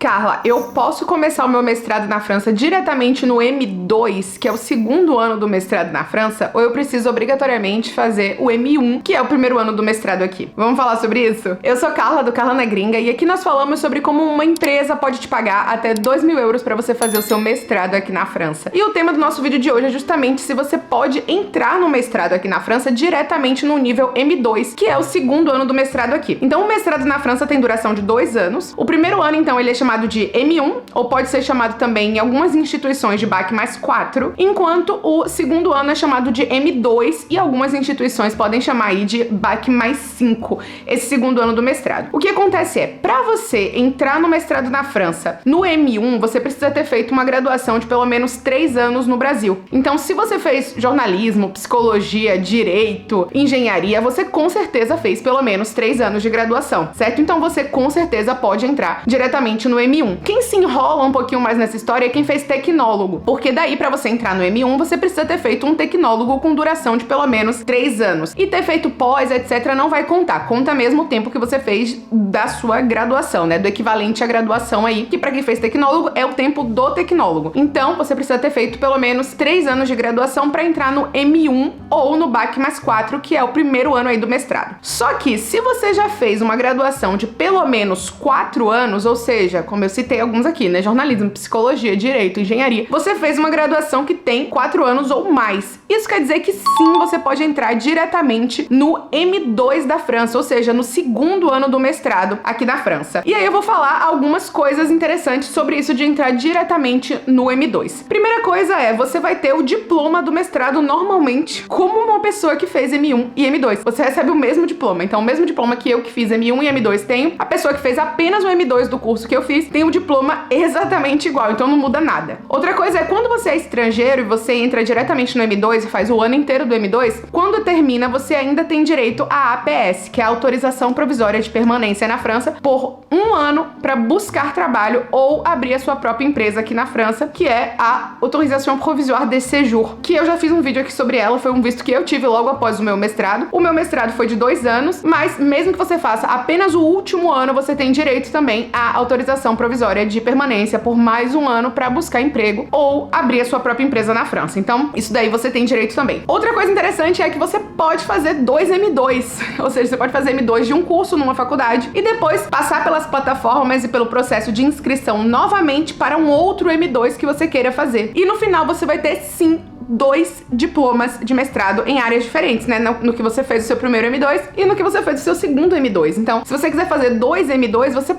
Carla, eu posso começar o meu mestrado na França diretamente no M2, que é o segundo ano do mestrado na França, ou eu preciso obrigatoriamente fazer o M1, que é o primeiro ano do mestrado aqui? Vamos falar sobre isso? Eu sou Carla, do Carla na Gringa, e aqui nós falamos sobre como uma empresa pode te pagar até 2.000 euros para você fazer o seu mestrado aqui na França. E o tema do nosso vídeo de hoje é justamente se você pode entrar no mestrado aqui na França diretamente no nível M2, que é o segundo ano do mestrado aqui. Então, o mestrado na França tem duração de 2 anos. O primeiro ano, então, ele é chamado de M1, ou pode ser chamado também em algumas instituições de BAC mais 4, enquanto o segundo ano é chamado de M2 e algumas instituições podem chamar aí de BAC mais 5, esse segundo ano do mestrado. O que acontece é, para você entrar no mestrado na França, no M1, você precisa ter feito uma graduação de pelo menos 3 anos no Brasil. Então, se você fez jornalismo, psicologia, direito, engenharia, você com certeza fez pelo menos 3 anos de graduação, certo? Então, você com certeza pode entrar diretamente no M1. Quem se enrola um pouquinho mais nessa história é quem fez tecnólogo, porque daí para você entrar no M1 você precisa ter feito um tecnólogo com duração de pelo menos 3 anos. E ter feito pós, etc, não vai contar. Conta mesmo o tempo que você fez da sua graduação, né? Do equivalente à graduação aí, que para quem fez tecnólogo é o tempo do tecnólogo. Então, você precisa ter feito pelo menos 3 anos de graduação para entrar no M1 ou no BAC mais 4, que é o primeiro ano aí do mestrado. Só que, se você já fez uma graduação de pelo menos 4 anos, ou seja, como eu citei alguns aqui, né? Jornalismo, psicologia, direito, engenharia. Você fez uma graduação que tem 4 anos ou mais. Isso quer dizer que sim, você pode entrar diretamente no M2 da França, ou seja, no segundo ano do mestrado aqui na França. E aí eu vou falar algumas coisas interessantes sobre isso de entrar diretamente no M2. Primeira coisa é, você vai ter o diploma do mestrado normalmente, como uma pessoa que fez M1 e M2. Você recebe o mesmo diploma. Então, o mesmo diploma que eu que fiz M1 e M2 tenho, a pessoa que fez apenas o M2 do curso que eu fiz, tem o diploma exatamente igual, então não muda nada. Outra coisa é, quando você é estrangeiro e você entra diretamente no M2 e faz o ano inteiro do M2, quando termina, você ainda tem direito à APS, que é a Autorização Provisória de Permanência na França, por 1 ano para buscar trabalho ou abrir a sua própria empresa aqui na França, que é a Autorisation Provisoire de Séjour, que eu já fiz um vídeo aqui sobre ela, foi um visto que eu tive logo após o meu mestrado. O meu mestrado foi de 2 anos, mas mesmo que você faça apenas o último ano, você tem direito também à Autorização Provisória de Permanência por mais 1 ano para buscar emprego ou abrir a sua própria empresa na França. Então, isso daí você tem direito também. Outra coisa interessante é que você pode fazer 2 M2, ou seja, você pode fazer M2 de um curso numa faculdade e depois passar pelas plataformas e pelo processo de inscrição novamente para um outro M2 que você queira fazer. E no final você vai ter sim 2 diplomas de mestrado em áreas diferentes, né? No que você fez o seu primeiro M2 e no que você fez o seu segundo M2. Então, se você quiser fazer 2 M2, você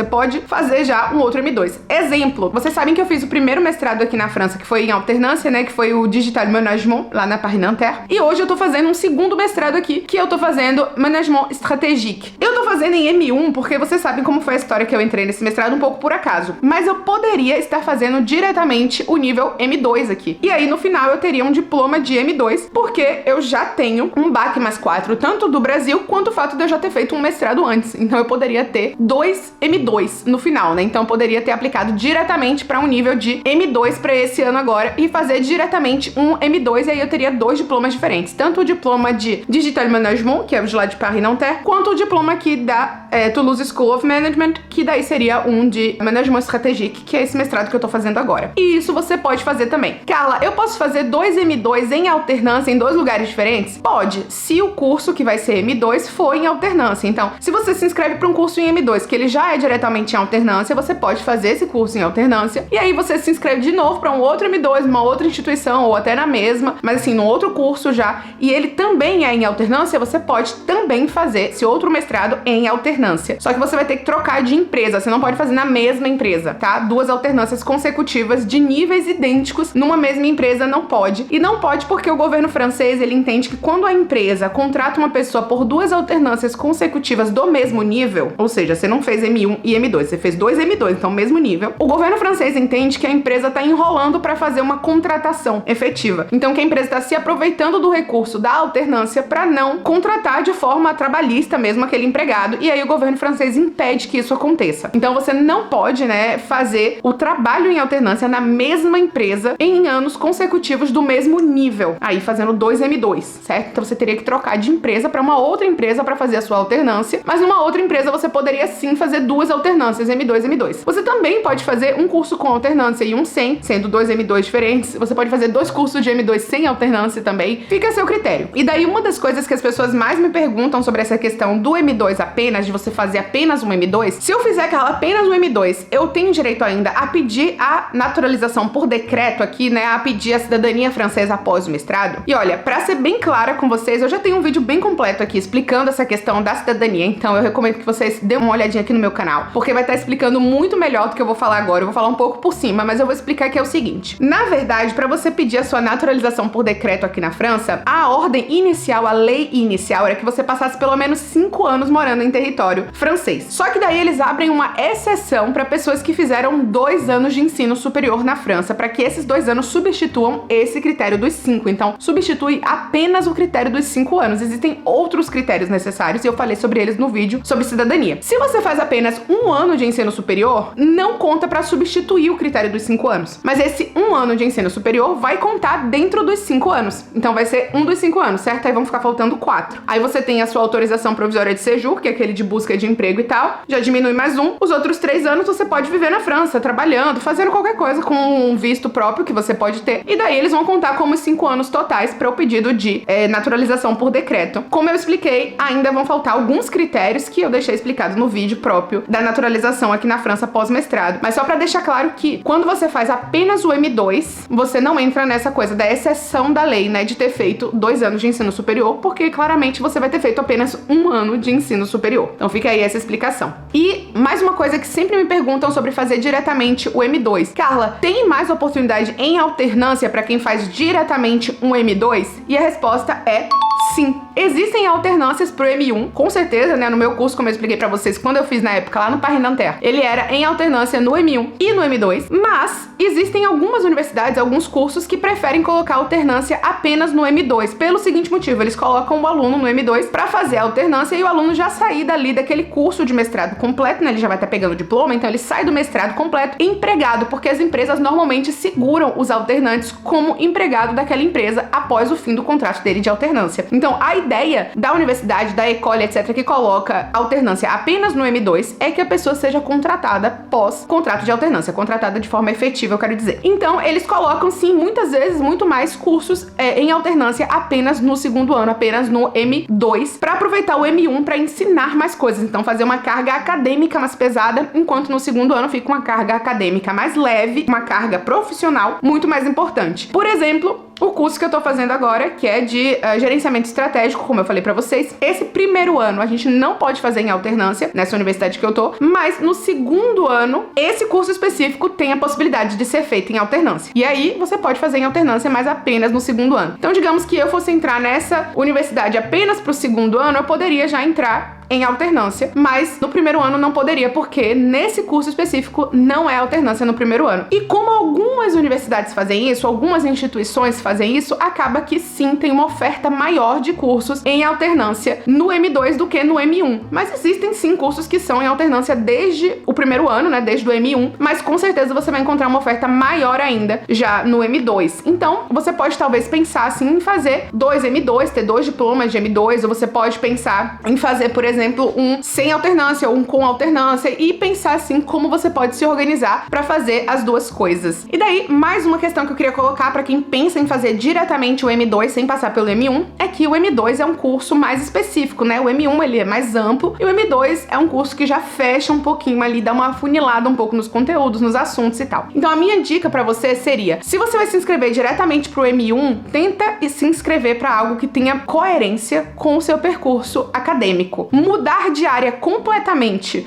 pode fazer já um outro M2. Exemplo, vocês sabem que eu fiz o primeiro mestrado aqui na França, que foi em alternância, né? Que foi o Digital Management, lá na Paris Nanterre. E hoje eu tô fazendo um segundo mestrado aqui, que eu tô fazendo Management Stratégique. Eu tô fazendo em M1, porque vocês sabem como foi a história que eu entrei nesse mestrado um pouco por acaso. Mas eu poderia estar fazendo diretamente o nível M2 aqui. E aí, no final, eu teria um diploma de M2, porque eu já tenho um BAC mais 4, tanto do Brasil, quanto o fato de eu já ter feito um mestrado antes. Então eu poderia ter 2 M2 no final, né? Então eu poderia ter aplicado diretamente para um nível de M2 para esse ano agora e fazer diretamente um M2, e aí eu teria 2 diplomas diferentes. Tanto o diploma de Digital Management, que é o de lá de Paris Nanterre, quanto o diploma aqui da Toulouse School of Management, que daí seria um de Management Stratégique, que é esse mestrado que eu tô fazendo agora. E isso você pode fazer também. Carla, eu posso fazer 2 M2 em alternância em 2 lugares diferentes? Pode, se o curso que vai ser M2 for em alternância. Então, se você se inscreve para um curso em M2 que ele já é diretamente em alternância, você pode fazer esse curso em alternância, e aí você se inscreve de novo para um outro M2, uma outra instituição, ou até na mesma, mas assim, num outro curso já, e ele também é em alternância, você pode também fazer esse outro mestrado em alternância. Só que você vai ter que trocar de empresa, você não pode fazer na mesma empresa, tá? 2 alternâncias consecutivas de níveis idênticos numa mesma empresa não pode. E não pode porque o governo francês, ele entende que quando a empresa contrata uma pessoa por 2 alternâncias consecutivas do mesmo nível, ou seja, você não fez M1 e M2, você fez 2 M2, então mesmo nível, o governo francês entende que a empresa está enrolando para fazer uma contratação efetiva. Então que a empresa está se aproveitando do recurso da alternância para não contratar de forma trabalhista mesmo aquele empregado, e aí o governo francês impede que isso aconteça. Então você não pode, né, fazer o trabalho em alternância na mesma empresa em anos consecutivos executivos do mesmo nível, aí fazendo 2 M2, certo? Então você teria que trocar de empresa para uma outra empresa para fazer a sua alternância, mas numa outra empresa você poderia sim fazer 2 alternâncias, M2 e M2. Você também pode fazer um curso com alternância e um sem, sendo 2 M2 diferentes. Você pode fazer 2 cursos de M2 sem alternância também. Fica a seu critério. E daí uma das coisas que as pessoas mais me perguntam sobre essa questão do M2 apenas, de você fazer apenas um M2, se eu fizer, Carla, apenas um M2, eu tenho direito ainda a pedir a naturalização por decreto aqui, né, a pedir a cidadania francesa após o mestrado? E olha, pra ser bem clara com vocês, eu já tenho um vídeo bem completo aqui explicando essa questão da cidadania, então eu recomendo que vocês dêem uma olhadinha aqui no meu canal, porque vai estar explicando muito melhor do que eu vou falar agora. Eu vou falar um pouco por cima, mas eu vou explicar que é o seguinte. Na verdade, pra você pedir a sua naturalização por decreto aqui na França, a ordem inicial, a lei inicial, era que você passasse pelo menos 5 anos morando em território francês. Só que daí eles abrem uma exceção para pessoas que fizeram 2 anos de ensino superior na França, para que esses 2 anos substituam esse critério dos 5. Então, substitui apenas o critério dos 5 anos. Existem outros critérios necessários e eu falei sobre eles no vídeo sobre cidadania. Se você faz apenas 1 ano de ensino superior, não conta para substituir o critério dos 5 anos. Mas esse 1 ano de ensino superior vai contar dentro dos 5 anos. Então vai ser um dos 5 anos, certo? Aí vão ficar faltando 4. Aí você tem a sua autorização provisória de séjour, que é aquele de busca de emprego e tal. Já diminui mais um. Os outros 3 anos você pode viver na França, trabalhando, fazendo qualquer coisa com um visto próprio que você pode ter. E daí eles vão contar como 5 anos totais para o pedido de naturalização por decreto. Como eu expliquei, ainda vão faltar alguns critérios que eu deixei explicado no vídeo próprio da naturalização aqui na França pós-mestrado. Mas só para deixar claro que quando você faz apenas o M2, você não entra nessa coisa da exceção da lei, né, de ter feito 2 anos de ensino superior, porque claramente você vai ter feito apenas 1 ano de ensino superior. Então fica aí essa explicação. E mais uma coisa que sempre me perguntam sobre fazer diretamente o M2. Carla, tem mais oportunidade em alternância para quem faz diretamente um M2? E a resposta é sim. Existem alternâncias pro M1, com certeza, né? No meu curso, como eu expliquei pra vocês, quando eu fiz na época lá no Paris Nanterre, ele era em alternância no M1 e no M2, mas existem algumas universidades, alguns cursos que preferem colocar alternância apenas no M2, pelo seguinte motivo: eles colocam o aluno no M2 pra fazer a alternância e o aluno já sair dali daquele curso de mestrado completo, né? Ele já vai estar pegando o diploma, então ele sai do mestrado completo empregado, porque as empresas normalmente seguram os alternantes como empregado daquela empresa após o fim do contrato dele de alternância. Então, a ideia da universidade, da École, etc., que coloca alternância apenas no M2 é que a pessoa seja contratada pós contrato de alternância, contratada de forma efetiva, eu quero dizer. Então, eles colocam, sim, muitas vezes, muito mais cursos em alternância apenas no segundo ano, apenas no M2, para aproveitar o M1 para ensinar mais coisas. Então, fazer uma carga acadêmica mais pesada, enquanto no segundo ano fica uma carga acadêmica mais leve, uma carga profissional muito mais importante. Por exemplo, o curso que eu tô fazendo agora, que é de gerenciamento estratégico, como eu falei pra vocês, esse primeiro ano a gente não pode fazer em alternância nessa universidade que eu tô, mas no segundo ano, esse curso específico tem a possibilidade de ser feito em alternância. E aí, você pode fazer em alternância, mas apenas no segundo ano. Então, digamos que eu fosse entrar nessa universidade apenas pro segundo ano, eu poderia já entrar em alternância, mas no primeiro ano não poderia, porque nesse curso específico não é alternância no primeiro ano. E como algumas universidades fazem isso, algumas instituições fazem isso, acaba que sim, tem uma oferta maior de cursos em alternância no M2 do que no M1. Mas existem sim cursos que são em alternância desde o primeiro ano, né, desde o M1, mas com certeza você vai encontrar uma oferta maior ainda já no M2. Então, você pode talvez pensar assim em fazer 2 M2, ter 2 diplomas de M2, ou você pode pensar em fazer, por exemplo, um sem alternância ou um com alternância, e pensar assim como você pode se organizar para fazer as duas coisas. E daí, mais uma questão que eu queria colocar para quem pensa em fazer diretamente o M2 sem passar pelo M1, é que o M2 é um curso mais específico, né? O M1 ele é mais amplo e o M2 é um curso que já fecha um pouquinho ali, dá uma afunilada um pouco nos conteúdos, nos assuntos e tal. Então a minha dica para você seria, se você vai se inscrever diretamente pro M1, tenta se inscrever para algo que tenha coerência com o seu percurso acadêmico. Mudar de área completamente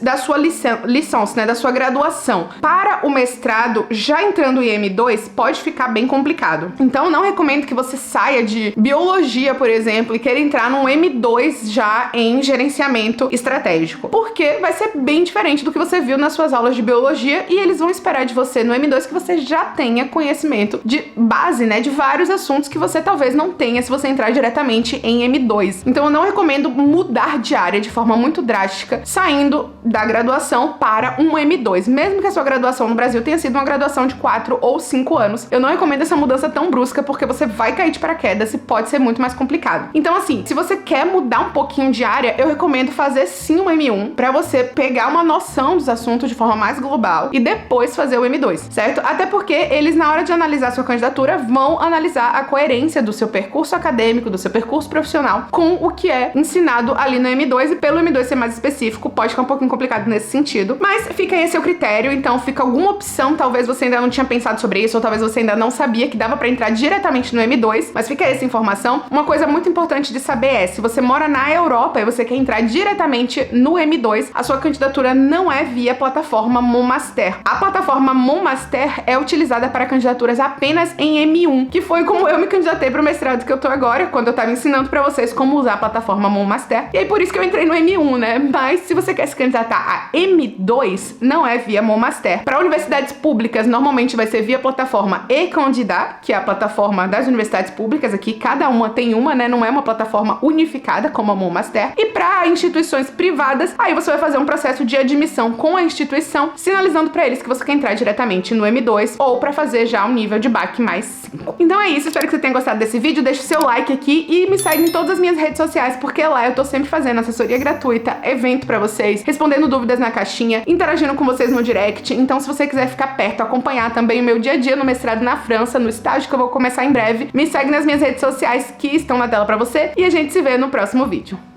da sua licença, né, da sua graduação para o mestrado, já entrando em M2, pode ficar bem complicado. Então, não recomendo que você saia de biologia, por exemplo, e queira entrar num M2 já em gerenciamento estratégico, porque vai ser bem diferente do que você viu nas suas aulas de biologia, e eles vão esperar de você no M2 que você já tenha conhecimento de base, né, de vários assuntos que você talvez não tenha se você entrar diretamente em M2. Então, eu não recomendo mudar mudar de área de forma muito drástica, saindo da graduação para um M2. Mesmo que a sua graduação no Brasil tenha sido uma graduação de 4 ou 5 anos, eu não recomendo essa mudança tão brusca, porque você vai cair de paraquedas e pode ser muito mais complicado. Então, assim, se você quer mudar um pouquinho de área, eu recomendo fazer sim um M1, pra você pegar uma noção dos assuntos de forma mais global e depois fazer o M2, certo? Até porque eles, na hora de analisar sua candidatura, vão analisar a coerência do seu percurso acadêmico, do seu percurso profissional com o que é ensinado ali no M2, e pelo M2 ser mais específico, pode ficar um pouquinho complicado nesse sentido, mas fica aí a seu critério. Então fica alguma opção, talvez você ainda não tinha pensado sobre isso, ou talvez você ainda não sabia que dava pra entrar diretamente no M2, mas fica aí essa informação. Uma coisa muito importante de saber é, se você mora na Europa e você quer entrar diretamente no M2, a sua candidatura não é via plataforma Monmaster. A plataforma Monmaster é utilizada para candidaturas apenas em M1, que foi como eu me candidatei pro mestrado que eu tô agora, quando eu tava ensinando pra vocês como usar a plataforma Monmaster, e aí por isso que eu entrei no M1, né? Mas se você quer se candidatar a M2, não é via Monmaster. Para universidades públicas, normalmente vai ser via plataforma eCandidat, que é a plataforma das universidades públicas aqui, cada uma tem uma, né? Não é uma plataforma unificada como a Monmaster. E para instituições privadas, aí você vai fazer um processo de admissão com a instituição, sinalizando para eles que você quer entrar diretamente no M2 ou para fazer já um nível de BAC mais 5. Então é isso, espero que você tenha gostado desse vídeo, deixa o seu like aqui e me segue em todas as minhas redes sociais, porque lá eu tô sempre fazendo assessoria gratuita, evento pra vocês, respondendo dúvidas na caixinha, interagindo com vocês no direct. Então se você quiser ficar perto, acompanhar também o meu dia a dia no mestrado na França, no estágio que eu vou começar em breve, me segue nas minhas redes sociais que estão na tela pra você e a gente se vê no próximo vídeo.